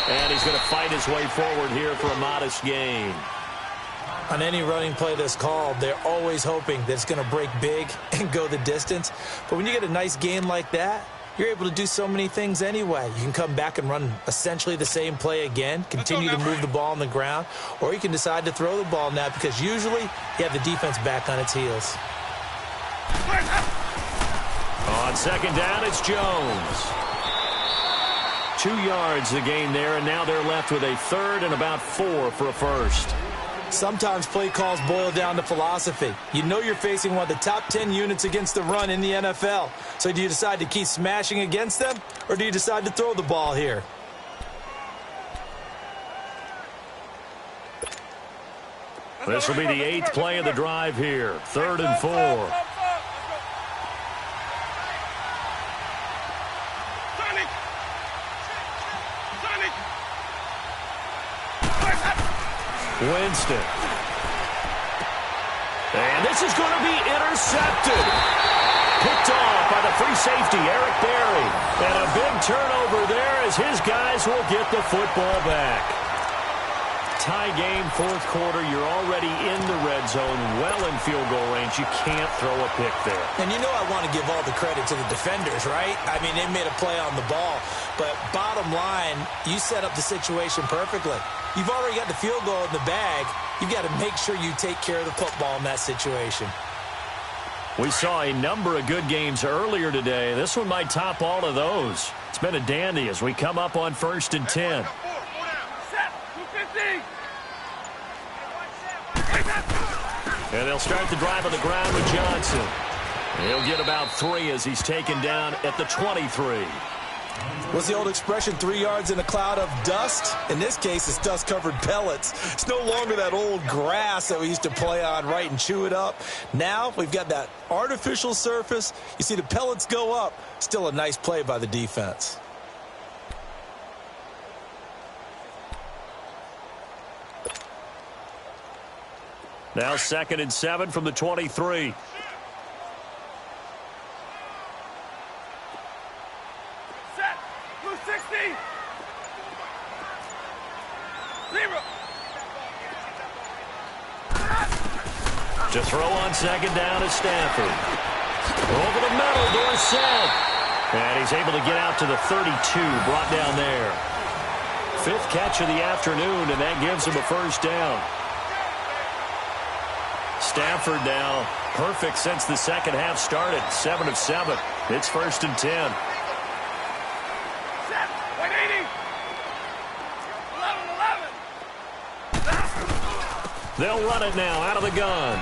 [SPEAKER 1] And he's going to fight his way forward here for a modest gain.
[SPEAKER 2] On any running play that's called, they're always hoping that it's going to break big and go the distance. But when you get a nice gain like that, you're able to do so many things anyway. You can come back and run essentially the same play again, continue to move the ball on the ground, or you can decide to throw the ball now because usually you have the defense back on its heels.
[SPEAKER 1] On 2nd down, it's Jones. 2 yards the gain there, and now they're left with a 3rd and about 4 for a first.
[SPEAKER 2] Sometimes play calls boil down to philosophy. You know you're facing one of the top 10 units against the run in the NFL. So do you decide to keep smashing against them, or do you decide to throw the ball here?
[SPEAKER 1] This will be the 8th play of the drive here. 3rd and 4. Winston. And this is going to be intercepted. Picked off by the free safety, Eric Berry. And a big turnover there as his guys will get the football back. Tie game, 4th quarter. You're already in the red zone, well in field goal range. You can't throw a pick there.
[SPEAKER 2] And you know I want to give all the credit to the defenders, right? I mean, they made a play on the ball. But bottom line, you set up the situation perfectly. You've already got the field goal in the bag. You've got to make sure you take care of the football in that situation.
[SPEAKER 1] We saw a number of good games earlier today. This one might top all of those. It's been a dandy as we come up on 1st and 10. And they'll start the drive on the ground with Johnson. He'll get about 3 as he's taken down at the 23.
[SPEAKER 2] What's the old expression, 3 yards in a cloud of dust? In this case, it's dust-covered pellets. It's no longer that old grass that we used to play on, right, and chew it up. Now we've got that artificial surface. You see the pellets go up. Still a nice play by the defense.
[SPEAKER 1] Now 2nd and 7 from the 23. To throw on 2nd down is Stafford. Over the middle, Dorsett. And he's able to get out to the 32, brought down there. 5th catch of the afternoon, and that gives him a 1st down. Stafford now perfect since the second half started. 7 of 7. It's 1st and 10.
[SPEAKER 3] Set. 180. 11.
[SPEAKER 1] They'll run it now out of the gun.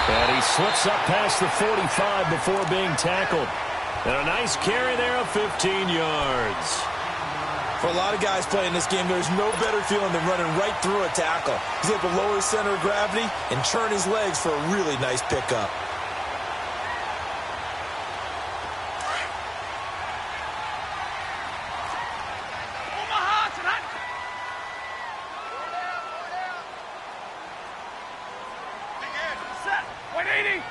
[SPEAKER 1] And he slips up past the 45 before being tackled. And a nice carry there of 15 yards.
[SPEAKER 2] For a lot of guys playing this game, there's no better feeling than running right through a tackle. He's able to lower his center of gravity and turn his legs for a really nice pickup.
[SPEAKER 3] Omaha tonight. Set. 180.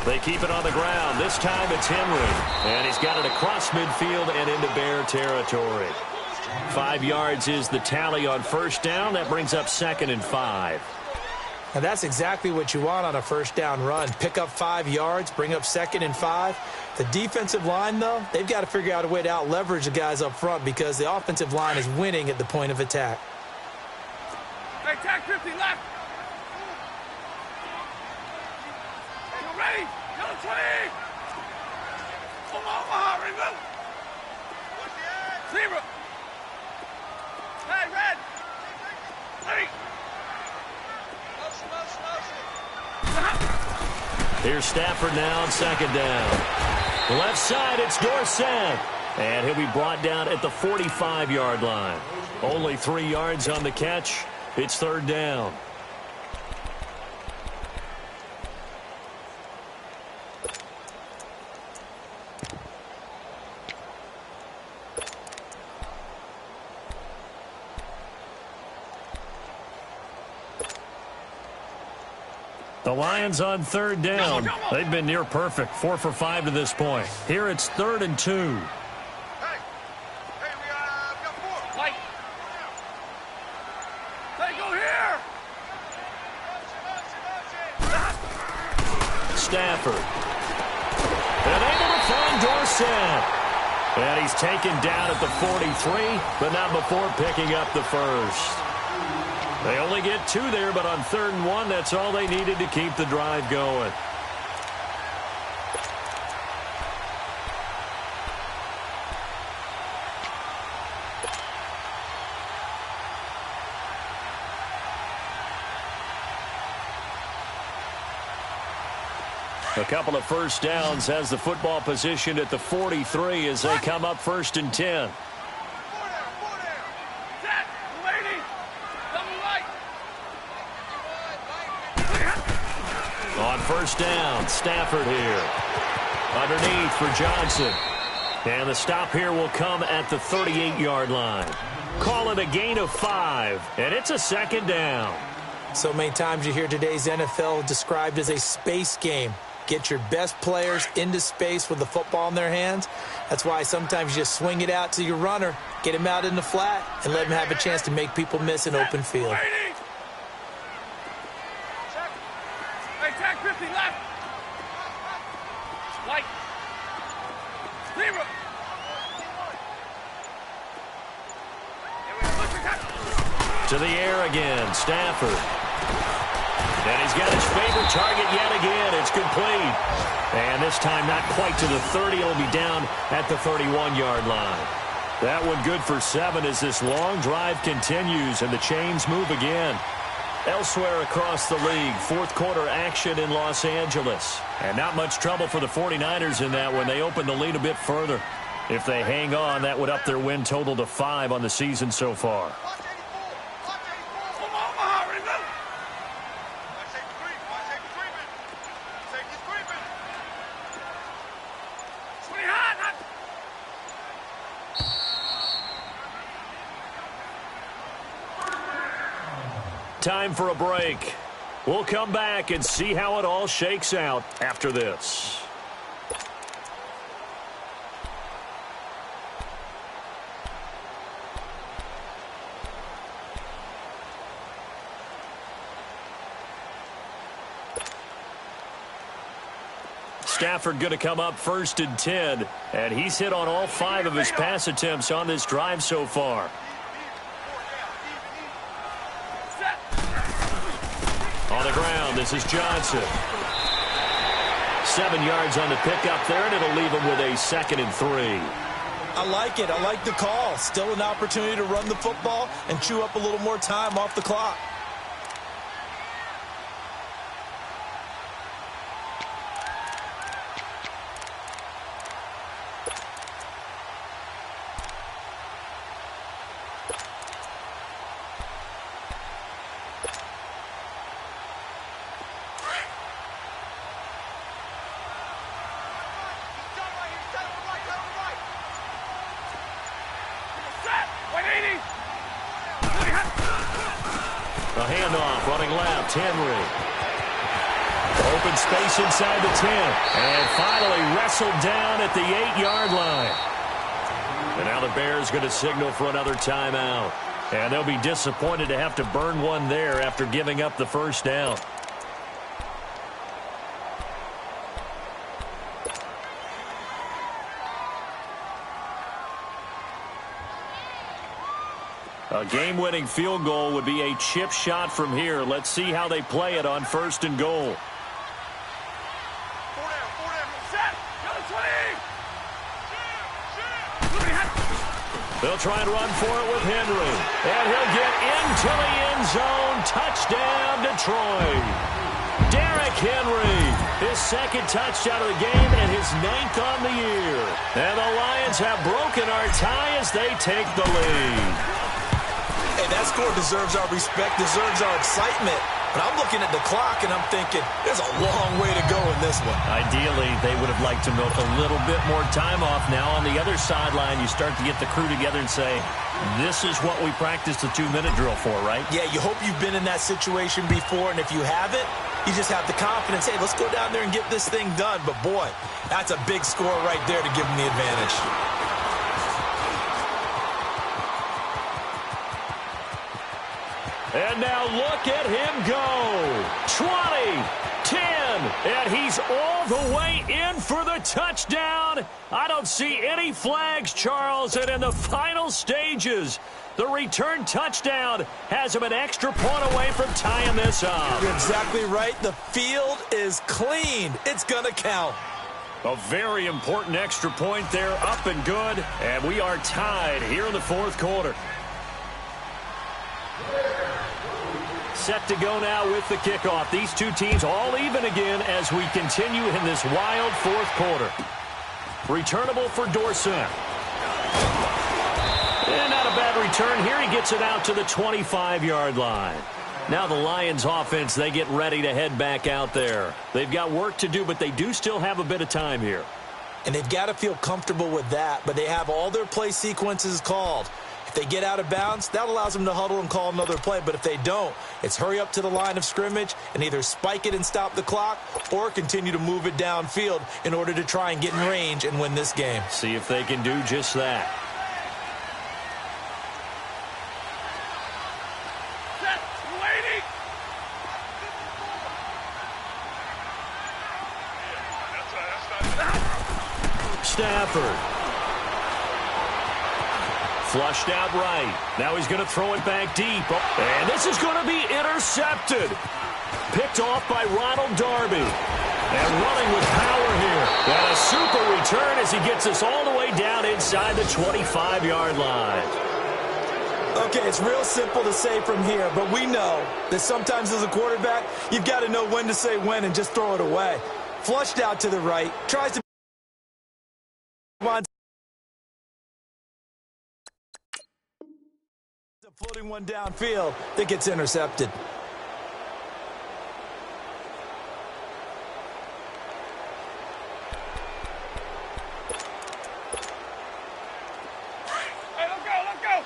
[SPEAKER 1] They keep it on the ground. This time it's Henry. And he's got it across midfield and into Bear territory. 5 yards is the tally on first down. That brings up 2nd and 5.
[SPEAKER 2] And that's exactly what you want on a first down run. Pick up 5 yards, bring up 2nd and 5. The defensive line, though, they've got to figure out a way to out-leverage the guys up front because the offensive line is winning at the point of attack.
[SPEAKER 3] Hey, tack 50 left. Hey, you ready? Yellow 20. Omaha, remove. Zebra. Hey, red. 3.
[SPEAKER 1] Here's Stafford now on 2nd down. Left side, it's Dorsett. And he'll be brought down at the 45-yard line. Only 3 yards on the catch. It's 3rd down. The Lions on 3rd down. They've been near perfect. 4 for 5 to this point. Here it's 3rd and 2.
[SPEAKER 3] Hey, we got 4. White. Hey, go here.
[SPEAKER 1] Stafford. And able to find Dorsett. And he's taken down at the 43, but not before picking up the first. They only get 2 there, but on 3rd and 1, that's all they needed to keep the drive going. A couple of first downs has the football position at the 43 as they come up 1st and 10. On 1st down, Stafford here. Underneath for Johnson. And the stop here will come at the 38-yard line. Call it a gain of 5, and it's a 2nd down.
[SPEAKER 2] So many times you hear today's NFL described as a space game. Get your best players into space with the football in their hands. That's why sometimes you just swing it out to your runner, get him out in the flat, and let him have a chance to make people miss an open field.
[SPEAKER 3] Hey, tag 50 left. White. Zebra.
[SPEAKER 1] To the air again, Stafford. And he's got his favorite target yet again. It's complete. And this time not quite to the 30. It'll be down at the 31-yard line. That one good for 7 as this long drive continues and the chains move again. Elsewhere across the league, 4th quarter action in Los Angeles. And not much trouble for the 49ers in that one. They opened the lead a bit further. If they hang on, that would up their win total to 5 on the season so far. Time for a break. We'll come back and see how it all shakes out after this. Stafford going to come up 1st and 10, and he's hit on all 5 of his pass attempts on this drive so far. On the ground, this is Johnson. 7 yards on the pickup there, and it'll leave him with a 2nd and 3.
[SPEAKER 2] I like it. I like the call. Still an opportunity to run the football and chew up a little more time off the clock.
[SPEAKER 1] A handoff, running left, Henry. Open space inside the 10. And finally wrestled down at the 8-yard line. And now the Bears going to signal for another timeout. And they'll be disappointed to have to burn one there after giving up the first down. A game-winning field goal would be a chip shot from here. Let's see how they play it on 1st and goal. They'll try and run for it with Henry. And he'll get into the end zone. Touchdown, Detroit. Derrick Henry, his 2nd touchdown of the game and his 9th on the year. And the Lions have broken our tie as they take the lead.
[SPEAKER 2] Hey, that score deserves our respect, deserves our excitement. But I'm looking at the clock, and I'm thinking, there's a long way to go in this one.
[SPEAKER 1] Ideally, they would have liked to milk a little bit more time off. Now, on the other sideline, you start to get the crew together and say, this is what we practiced the 2-minute drill for, right?
[SPEAKER 2] Yeah, you hope you've been in that situation before, and if you haven't, you just have the confidence, hey, let's go down there and get this thing done. But, boy, that's a big score right there to give them the advantage.
[SPEAKER 1] And now look at him go. 20, 10, and he's all the way in for the touchdown. I don't see any flags, Charles, and in the final stages, the return touchdown has him an extra point away from tying this up.
[SPEAKER 2] You're exactly right. The field is clean. It's going to count.
[SPEAKER 1] A very important extra point there, up and good, and we are tied here in the 4th quarter. Set to go now with the kickoff. These two teams all even again as we continue in this wild 4th quarter. Returnable for Dorsett. And not a bad return here. He gets it out to the 25-yard line. Now the Lions offense, they get ready to head back out there. They've got work to do, but they do still have a bit of time here.
[SPEAKER 2] And they've got to feel comfortable with that, but they have all their play sequences called. If they get out of bounds, that allows them to huddle and call another play. But if they don't, it's hurry up to the line of scrimmage and either spike it and stop the clock or continue to move it downfield in order to try and get in range and win this game.
[SPEAKER 1] See if they can do just that. Stafford. Flushed out right. Now he's going to throw it back deep. And this is going to be intercepted. Picked off by Ronald Darby. And running with power here. And a super return as he gets us all the way down inside the 25-yard line.
[SPEAKER 2] Okay, it's real simple to say from here, but we know that sometimes as a quarterback, you've got to know when to say when and just throw it away. Flushed out to the right. Tries to floating one downfield that gets intercepted.
[SPEAKER 3] Hey, let's go.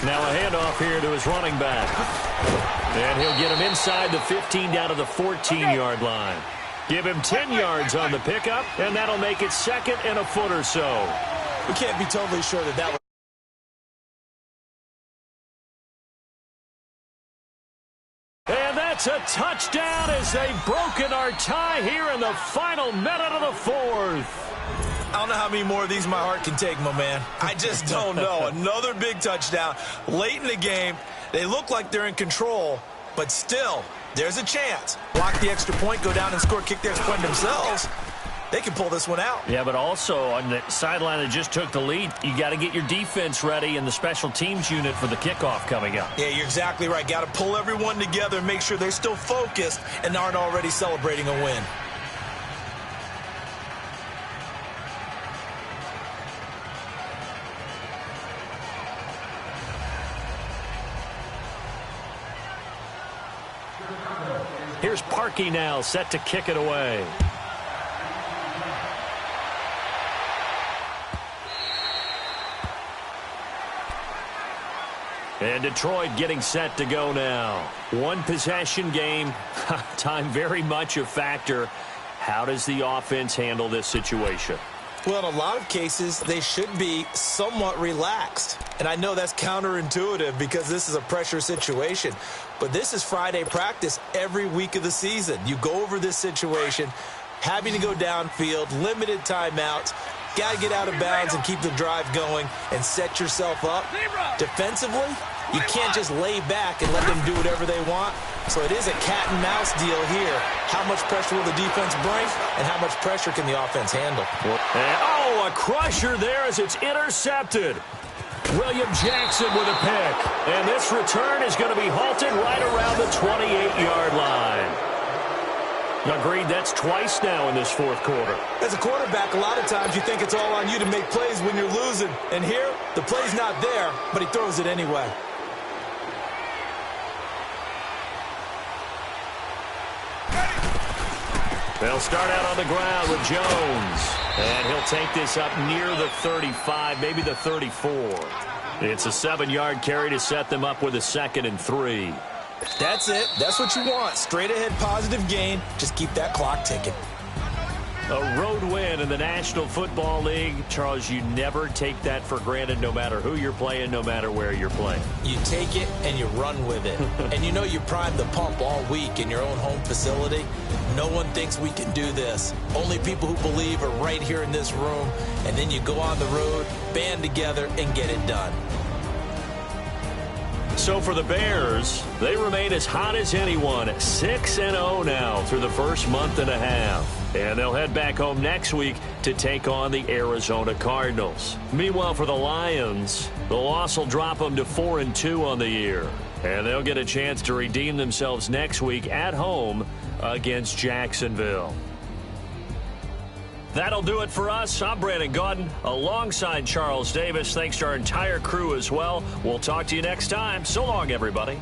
[SPEAKER 1] Now a handoff here to his running back. And he'll get him inside the 15 down to the 14-yard line. Give him 10 yards on the pickup, and that'll make it 2nd and a foot or so.
[SPEAKER 2] We can't be totally sure that was
[SPEAKER 1] It's a touchdown as they've broken our tie here in the final minute of the fourth.
[SPEAKER 2] I don't know how many more of these my heart can take, my man. I just don't know. Another big touchdown late in the game. They look like they're in control, but still, there's a chance. Block the extra point, go down and score, kick the extra point themselves. They can pull this one out.
[SPEAKER 1] Yeah, but also on the sideline that just took the lead, you got to get your defense ready and the special teams unit for the kickoff coming up.
[SPEAKER 2] Yeah, you're exactly right. Got to pull everyone together and make sure they're still focused and aren't already celebrating a win.
[SPEAKER 1] Here's Parkey now, set to kick it away. And Detroit getting set to go now. One possession game. Time very much a factor. How does the offense handle this situation?
[SPEAKER 2] Well, in a lot of cases, they should be somewhat relaxed. And I know that's counterintuitive because this is a pressure situation. But this is Friday practice every week of the season. You go over this situation, having to go downfield, limited timeouts, got to get out of bounds and keep the drive going and set yourself up. Defensively, you can't just lay back and let them do whatever they want. So it is a cat and mouse deal here. How much pressure will the defense bring and how much pressure can the offense handle?
[SPEAKER 1] And, a crusher there as it's intercepted. William Jackson with a pick. And this return is going to be halted right around the 28-yard line. Agreed, that's twice now in this fourth quarter.
[SPEAKER 2] As a quarterback, a lot of times you think it's all on you to make plays when you're losing. And here, the play's not there, but he throws it anyway.
[SPEAKER 1] They'll start out on the ground with Jones. And he'll take this up near the 35, maybe the 34. It's a 7-yard carry to set them up with a 2nd and 3.
[SPEAKER 2] That's it. That's what you want. Straight ahead positive gain. Just keep that clock ticking.
[SPEAKER 1] A road win in the National Football League. Charles, you never take that for granted no matter who you're playing, no matter where you're playing.
[SPEAKER 2] You take it and you run with it. And you know you primed the pump all week in your own home facility. No one thinks we can do this. Only people who believe are right here in this room. And then you go on the road, band together, and get it done.
[SPEAKER 1] So for the Bears, they remain as hot as anyone, 6-0 now through the first month and a half. And they'll head back home next week to take on the Arizona Cardinals. Meanwhile, for the Lions, the loss will drop them to 4-2 on the year. And they'll get a chance to redeem themselves next week at home against Jacksonville. That'll do it for us. I'm Brandon Gaudin alongside Charles Davis. Thanks to our entire crew as well. We'll talk to you next time. So long, everybody.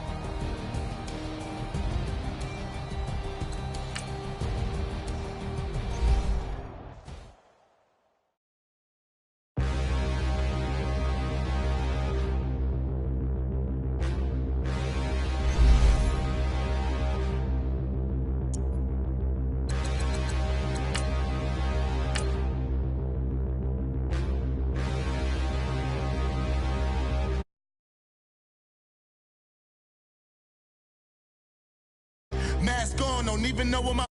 [SPEAKER 4] Mask on, don't even know what my